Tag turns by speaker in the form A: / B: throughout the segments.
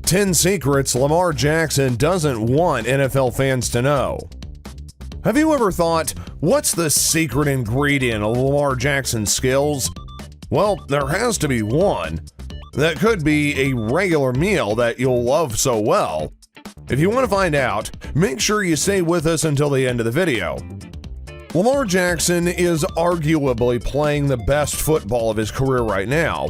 A: 10 secrets Lamar Jackson doesn't want NFL fans to know. Have you ever thought, what's the secret ingredient of Lamar Jackson's skills? Well, there has to be one. That could be a regular meal that you'll love so well. If you want to find out, make sure you stay with us until the end of the video. Lamar Jackson is arguably playing the best football of his career right now.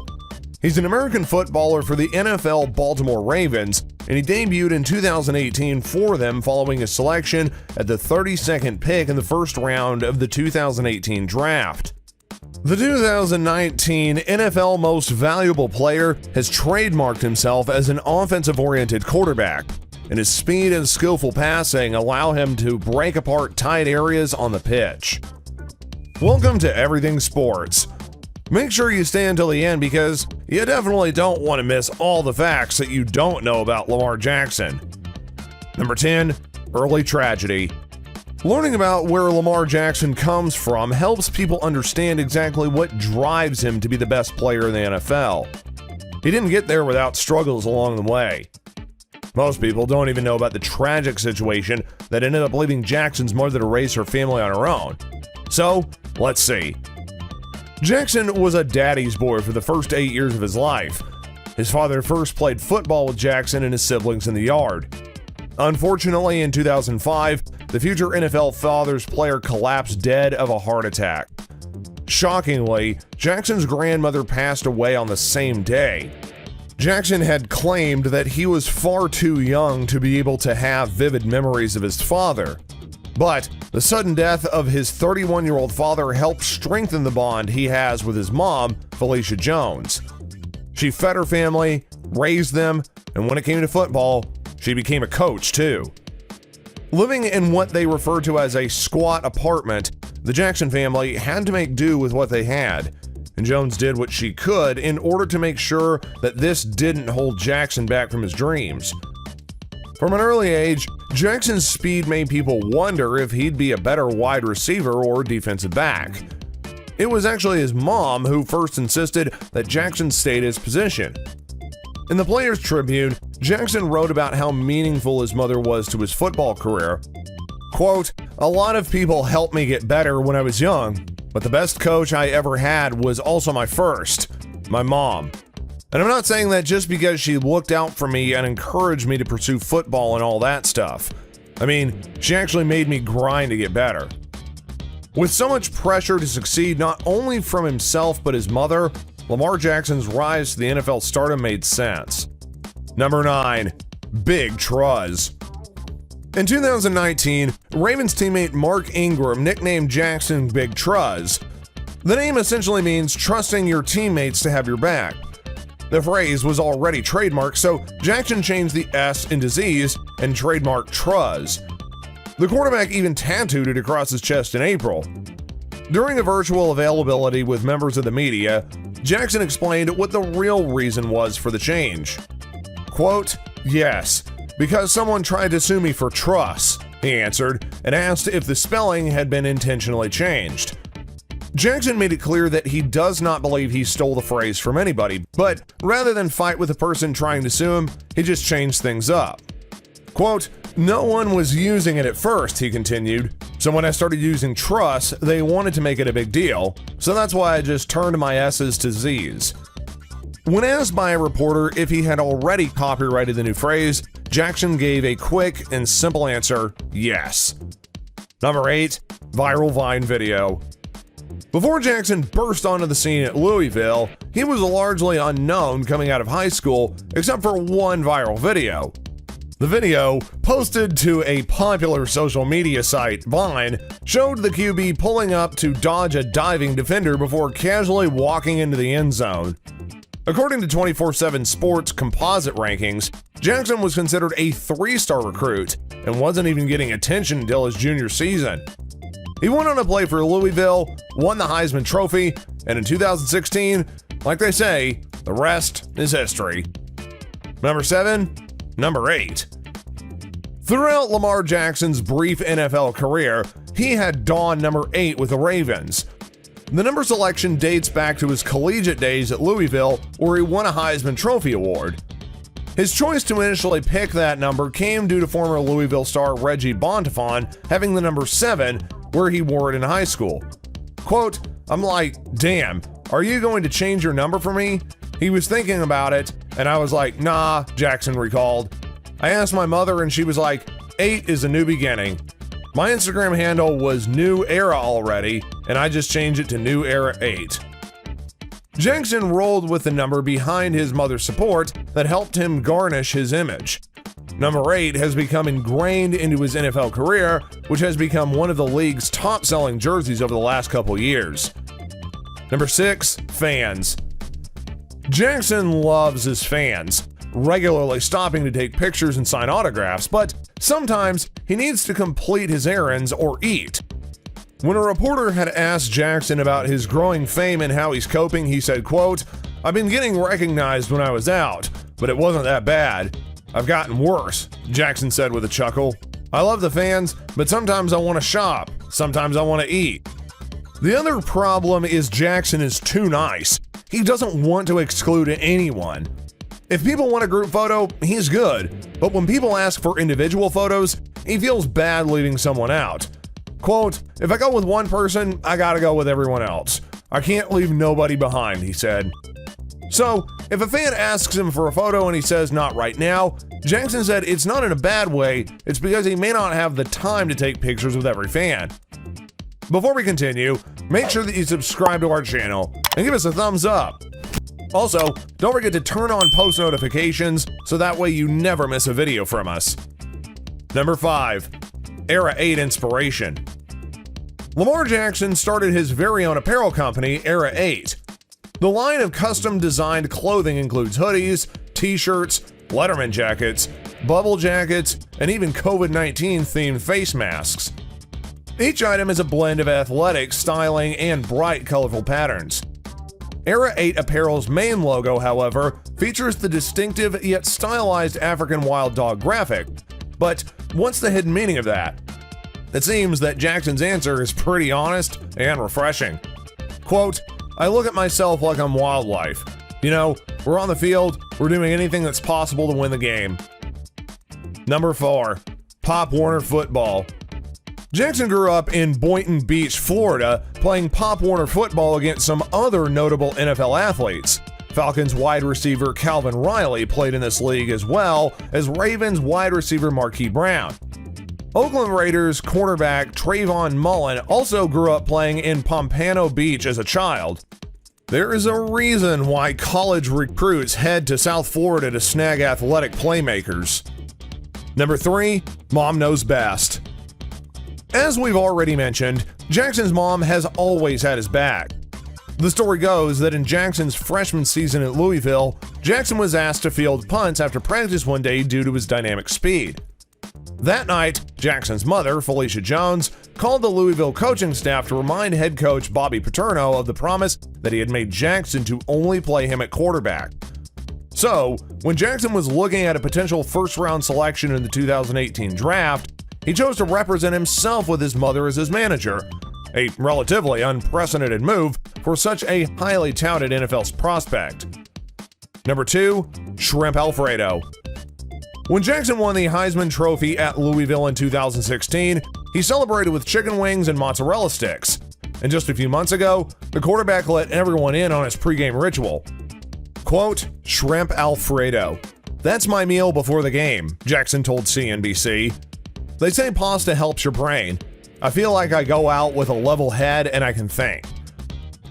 A: He's an American footballer for the NFL Baltimore Ravens, and he debuted in 2018 for them following his selection at the 32nd pick in the first round of the 2018 draft. The 2019 NFL Most Valuable Player has trademarked himself as an offensive-oriented quarterback, and his speed and skillful passing allow him to break apart tight areas on the pitch. Welcome to Everything Sports. Make sure you stay until the end because you definitely don't want to miss all the facts that you don't know about Lamar Jackson. Number 10, early tragedy. Learning about where Lamar Jackson comes from helps people understand exactly what drives him to be the best player in the NFL. He didn't get there without struggles along the way. Most people don't even know about the tragic situation that ended up leaving Jackson's mother to raise her family on her own. So, let's see. Jackson was a daddy's boy for the first 8 years of his life. His father first played football with Jackson and his siblings in the yard. Unfortunately, in 2005, the future NFL father's player collapsed dead of a heart attack. Shockingly, Jackson's grandmother passed away on the same day. Jackson had claimed that he was far too young to be able to have vivid memories of his father. But the sudden death of his 31-year-old father helped strengthen the bond he has with his mom, Felicia Jones. She fed her family, raised them, and when it came to football, she became a coach too. Living in what they refer to as a squat apartment, the Jackson family had to make do with what they had, and Jones did what she could in order to make sure that this didn't hold Jackson back from his dreams. From an early age, Jackson's speed made people wonder if he'd be a better wide receiver or defensive back. It was actually his mom who first insisted that Jackson stayed his position. In the Players Tribune, Jackson wrote about how meaningful his mother was to his football career. Quote, "A lot of people helped me get better when I was young, but the best coach I ever had was also my first, my mom. And I'm not saying that just because she looked out for me and encouraged me to pursue football and all that stuff. I mean, she actually made me grind to get better." With so much pressure to succeed not only from himself but his mother, Lamar Jackson's rise to the NFL stardom made sense. Number 9, Big Truz. In 2019, Ravens teammate Mark Ingram nicknamed Jackson Big Truz. The name essentially means trusting your teammates to have your back. The phrase was already trademarked, so Jackson changed the S into Z's and trademarked Truz. The quarterback even tattooed it across his chest in April. During a virtual availability with members of the media, Jackson explained what the real reason was for the change. Quote, "Yes, because someone tried to sue me for truss," he answered, and asked if the spelling had been intentionally changed. Jackson made it clear that he does not believe he stole the phrase from anybody, but rather than fight with the person trying to sue him, he just changed things up. Quote, "No one was using it at first," he continued, "so when I started using truss, they wanted to make it a big deal, so that's why I just turned my S's to Z's." When asked by a reporter if he had already copyrighted the new phrase, Jackson gave a quick and simple answer, yes. Number 8, viral Vine video. Before Jackson burst onto the scene at Louisville, he was largely unknown coming out of high school, except for one viral video. The video, posted to a popular social media site, Vine, showed the QB pulling up to dodge a diving defender before casually walking into the end zone. According to 24/7 Sports composite rankings, Jackson was considered a 3-star recruit and wasn't even getting attention until his junior season. He went on to play for Louisville, won the Heisman Trophy, and in 2016, like they say, the rest is history. Number 7, number 8. Throughout Lamar Jackson's brief NFL career, he had donned number 8 with the Ravens. The number selection dates back to his collegiate days at Louisville, where he won a Heisman Trophy award. His choice to initially pick that number came due to former Louisville star Reggie Bontifon having the number 7 where he wore it in high school. Quote, "I'm like, damn, are you going to change your number for me?" He was thinking about it, and I was like, nah, Jackson recalled. I asked my mother, and she was like, 8 is a new beginning. My Instagram handle was New Era already, and I just changed it to New Era 8. Jackson rolled with the number behind his mother's support that helped him garnish his image. Number 8 has become ingrained into his NFL career, which has become one of the league's top-selling jerseys over the last couple years. Number 6, fans. Jackson loves his fans, regularly stopping to take pictures and sign autographs, but sometimes he needs to complete his errands or eat. When a reporter had asked Jackson about his growing fame and how he's coping, he said, quote, "I've been getting recognized when I was out, but it wasn't that bad. I've gotten worse," Jackson said with a chuckle. "I love the fans, but sometimes I want to shop. Sometimes I want to eat." The other problem is Jackson is too nice. He doesn't want to exclude anyone. If people want a group photo, he's good, but when people ask for individual photos, he feels bad leaving someone out. Quote, "If I go with one person, I gotta go with everyone else. I can't leave nobody behind," he said. So, if a fan asks him for a photo and he says not right now, Jackson said it's not in a bad way, it's because he may not have the time to take pictures with every fan. Before we continue, make sure that you subscribe to our channel and give us a thumbs up. Also, don't forget to turn on post notifications so that way you never miss a video from us. Number 5, Era 8 inspiration. Lamar Jackson started his very own apparel company, Era 8. The line of custom-designed clothing includes hoodies, t-shirts, Letterman jackets, bubble jackets, and even COVID-19 themed face masks. Each item is a blend of athletic styling and bright, colorful patterns. Era 8 apparel's main logo, however, features the distinctive yet stylized African wild dog graphic. But what's the hidden meaning of that? It seems that Jackson's answer is pretty honest and refreshing. Quote, "I look at myself like I'm wildlife. You know, we're on the field, we're doing anything that's possible to win the game." Number 4, Pop Warner football. Jackson grew up in Boynton Beach, Florida, playing Pop Warner football against some other notable NFL athletes. Falcons wide receiver Calvin Riley played in this league as well as Ravens wide receiver Marquise Brown. Oakland Raiders cornerback Trayvon Mullen also grew up playing in Pompano Beach as a child. There is a reason why college recruits head to South Florida to snag athletic playmakers. Number 3, Mom knows best. As we've already mentioned, Jackson's mom has always had his back. The story goes that in Jackson's freshman season at Louisville, Jackson was asked to field punts after practice one day due to his dynamic speed. That night, Jackson's mother, Felicia Jones, called the Louisville coaching staff to remind head coach Bobby Paterno of the promise that he had made Jackson to only play him at quarterback. So, when Jackson was looking at a potential first-round selection in the 2018 draft, he chose to represent himself with his mother as his manager, a relatively unprecedented move for such a highly touted NFL prospect. Number 2, Shrimp Alfredo. When Jackson won the Heisman Trophy at Louisville in 2016, he celebrated with chicken wings and mozzarella sticks. And just a few months ago, the quarterback let everyone in on his pregame ritual. Quote, "Shrimp Alfredo. That's my meal before the game," Jackson told CNBC. "They say pasta helps your brain. I feel like I go out with a level head and I can think."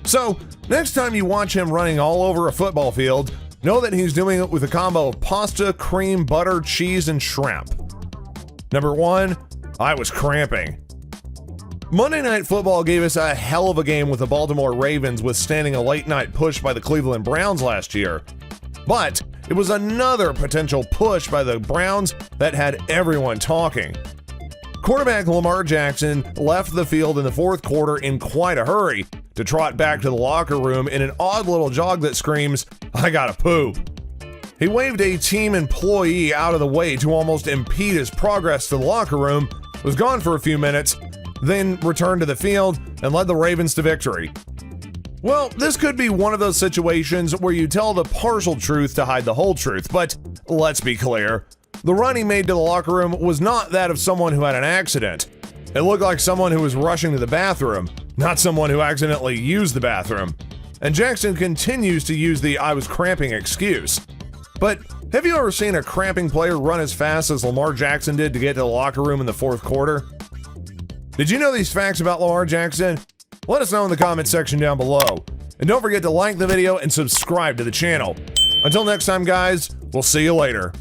A: So, next time you watch him running all over a football field, know that he's doing it with a combo of pasta, cream, butter, cheese, and shrimp. Number 1, I was cramping. Monday Night Football gave us a hell of a game with the Baltimore Ravens withstanding a late-night push by the Cleveland Browns last year. But it was another potential push by the Browns that had everyone talking. Quarterback Lamar Jackson left the field in the fourth quarter in quite a hurry to trot back to the locker room in an odd little jog that screams, "I gotta poop." He waved a team employee out of the way to almost impede his progress to the locker room, was gone for a few minutes, then returned to the field and led the Ravens to victory. Well, this could be one of those situations where you tell the partial truth to hide the whole truth, but let's be clear. The run he made to the locker room was not that of someone who had an accident. It looked like someone who was rushing to the bathroom, not someone who accidentally used the bathroom. And Jackson continues to use the "I was cramping" excuse. But have you ever seen a cramping player run as fast as Lamar Jackson did to get to the locker room in the fourth quarter? Did you know these facts about Lamar Jackson? Let us know in the comment section down below. And don't forget to like the video and subscribe to the channel. Until next time, guys, we'll see you later.